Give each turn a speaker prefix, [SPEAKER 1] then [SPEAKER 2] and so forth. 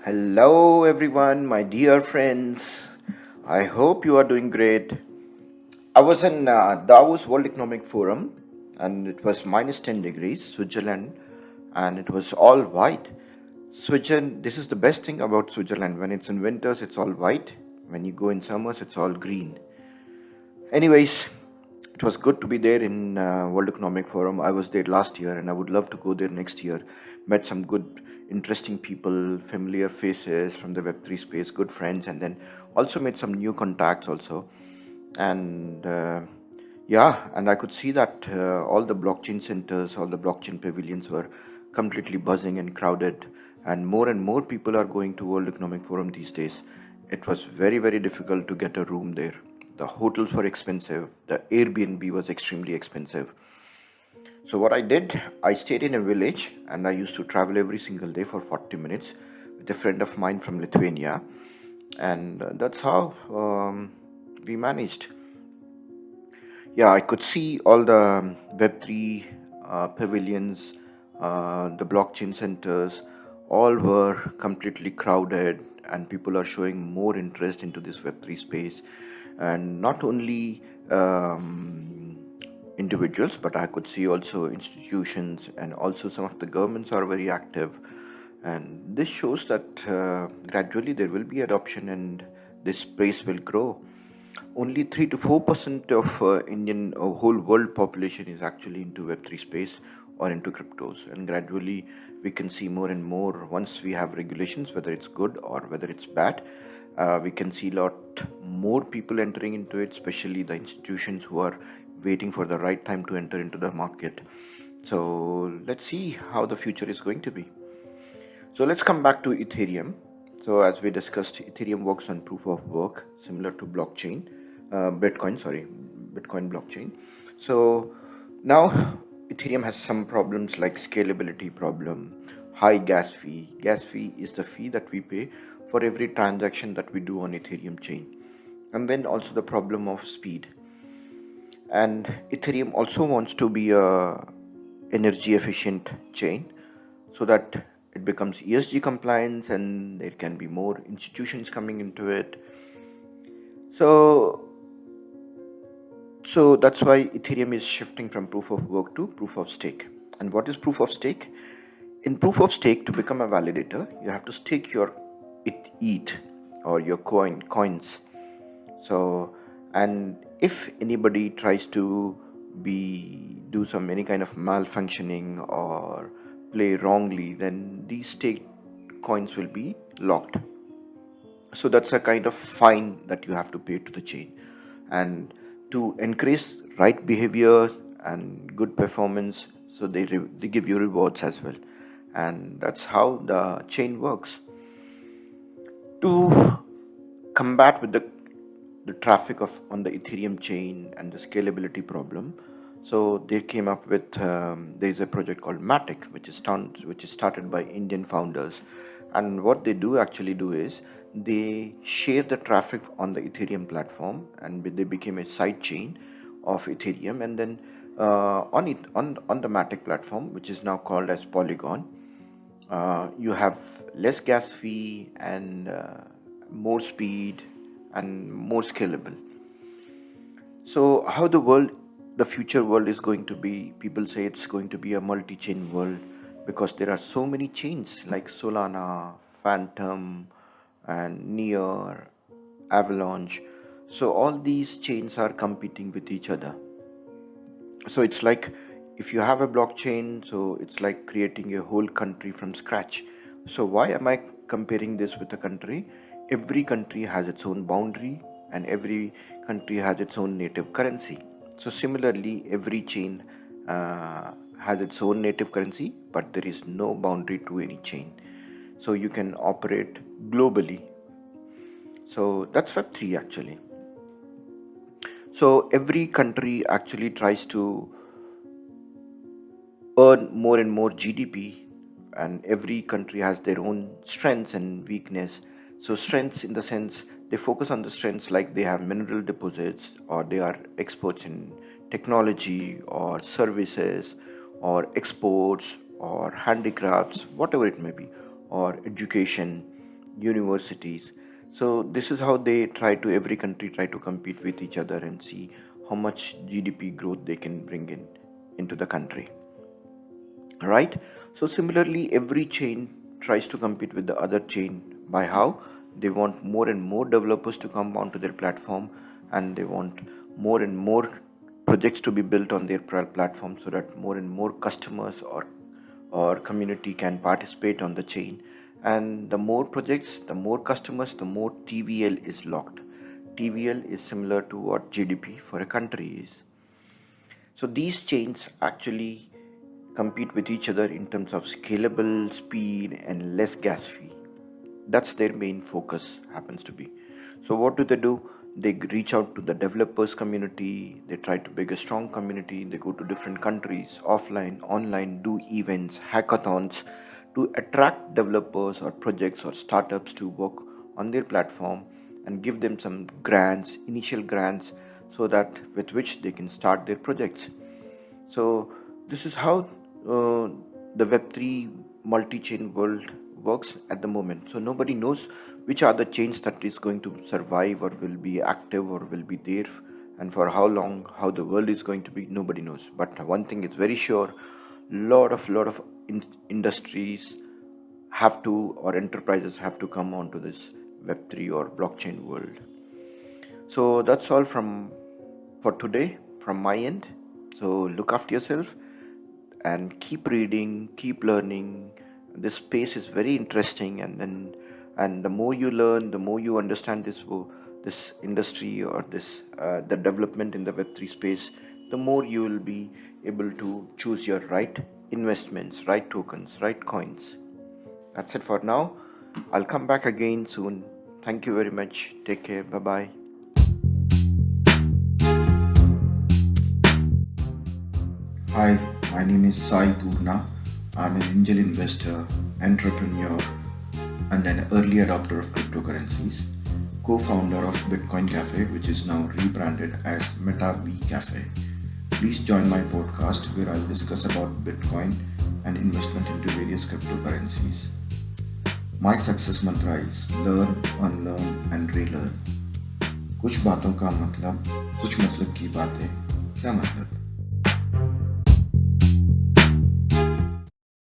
[SPEAKER 1] Hello, everyone, my dear friends. I hope you are doing great. I was in Davos World Economic Forum, and it was minus 10 degrees, Switzerland, and it was all white. Switzerland, this is the best thing about Switzerland. When it's in winters, it's all white. When you go in summers, it's all green. Anyways, it was good to be there in World Economic Forum. I was there last year, and I would love to go there next year. Met some good, interesting people, familiar faces from the Web3 space, good friends, and then also made some new contacts also. And yeah, and I could see that all the blockchain centers, all the blockchain pavilions were completely buzzing and crowded, and more people are going to World Economic Forum these days. It was very, very difficult to get a room there. The hotels were expensive, the Airbnb was extremely expensive. So, what I did, I stayed in a village and I used to travel every single day for 40 minutes with a friend of mine from Lithuania, and that's how we managed. Yeah, I could see all the Web3 pavilions, the blockchain centers, all were completely crowded, and people are showing more interest into this Web3 space. And not only individuals, but I could see also institutions, and also some of the governments are very active. And this shows that gradually there will be adoption and this space will grow. Only 3 to 4% of Indian whole world population is actually into Web3 space or into cryptos, and gradually we can see more and more. Once we have regulations, whether it's good or whether it's bad, we can see a lot more people entering into it, especially the institutions who are waiting for the right time to enter into the market. So let's see how the future is going to be. So let's come back to Ethereum. So as we discussed, Ethereum works on proof of work, similar to Bitcoin blockchain. So now Ethereum has some problems like scalability problem, high gas fee. Gas fee is the fee that we pay for every transaction that we do on Ethereum chain, and then also the problem of speed. And Ethereum also wants to be a energy efficient chain so that it becomes ESG compliance and there can be more institutions coming into it. So that's why Ethereum is shifting from proof of work to proof of stake. And what is proof of stake? In proof of stake, to become a validator, you have to stake your ETH or your coins. So, and if anybody tries to be do some any kind of malfunctioning or play wrongly, then these stake coins will be locked. So that's a kind of fine that you have to pay to the chain. And to increase right behavior and good performance, so they give you rewards as well. And that's how the chain works. To combat with the traffic of on the Ethereum chain and the scalability problem, so they came up with there is a project called Matic, which is started by Indian founders, and what they do actually do is they share the traffic on the Ethereum platform, and they became a side chain of Ethereum, and then on the Matic platform, which is now called as Polygon, you have less gas fee and more speed and more scalable. So how the future world is going to be, people say it's going to be a multi-chain world because there are so many chains like Solana, Phantom, and Near, Avalanche. So all these chains are competing with each other. So it's like if you have a blockchain, so it's like creating a whole country from scratch. So why am I comparing this with a country? Every country has its own boundary and every country has its own native currency. So similarly, every chain has its own native currency, but there is no boundary to any chain. So you can operate globally. So that's Web3 actually. So every country actually tries to earn more and more GDP, and every country has their own strengths and weakness. So strengths in the sense they focus on the strengths like they have mineral deposits or they are experts in technology or services or exports or handicrafts, whatever it may be, or education. universities. So this is how they try to, every country try to compete with each other and see how much GDP growth they can bring in into the country, right? So similarly, every chain tries to compete with the other chain by how they want more and more developers to come onto their platform, and they want more and more projects to be built on their platform, so that more and more customers or community can participate on the chain. And the more projects, the more customers, the more TVL is locked. TVL is similar to what GDP for a country is. So these chains actually compete with each other in terms of scalable, speed, and less gas fee. That's their main focus happens to be. So what do? They reach out to the developers community, they try to build a strong community, they go to different countries, offline, online, do events, hackathons to attract developers or projects or startups to work on their platform, and give them some grants, initial grants, so that with which they can start their projects. So this is how the Web3 multi-chain world works at the moment. So nobody knows which are the chains that is going to survive or will be active or will be there, and for how long, how the world is going to be, nobody knows. But one thing is very sure: lot of industries have to, or enterprises have to come onto this Web3 or blockchain world. So that's all from for today from my end. So look after yourself and keep reading, keep learning. This space is very interesting, and the more you learn, the more you understand this industry, or this the development in the Web3 space, the more you will be able to choose your right investments, right tokens, right coins. That's it for now. I'll come back again soon. Thank you very much. Take care. Bye bye. Hi, my name is Sai Poorna. I'm an angel investor, entrepreneur, and an early adopter of cryptocurrencies, co-founder of Bitcoin Cafe, which is now rebranded as Meta V Cafe. Please join my podcast where I'll discuss about Bitcoin and investment into various cryptocurrencies. My success mantra is learn, unlearn and relearn. कुछ बातों का मतलब, कुछ मतलब की बातें, क्या मतलब?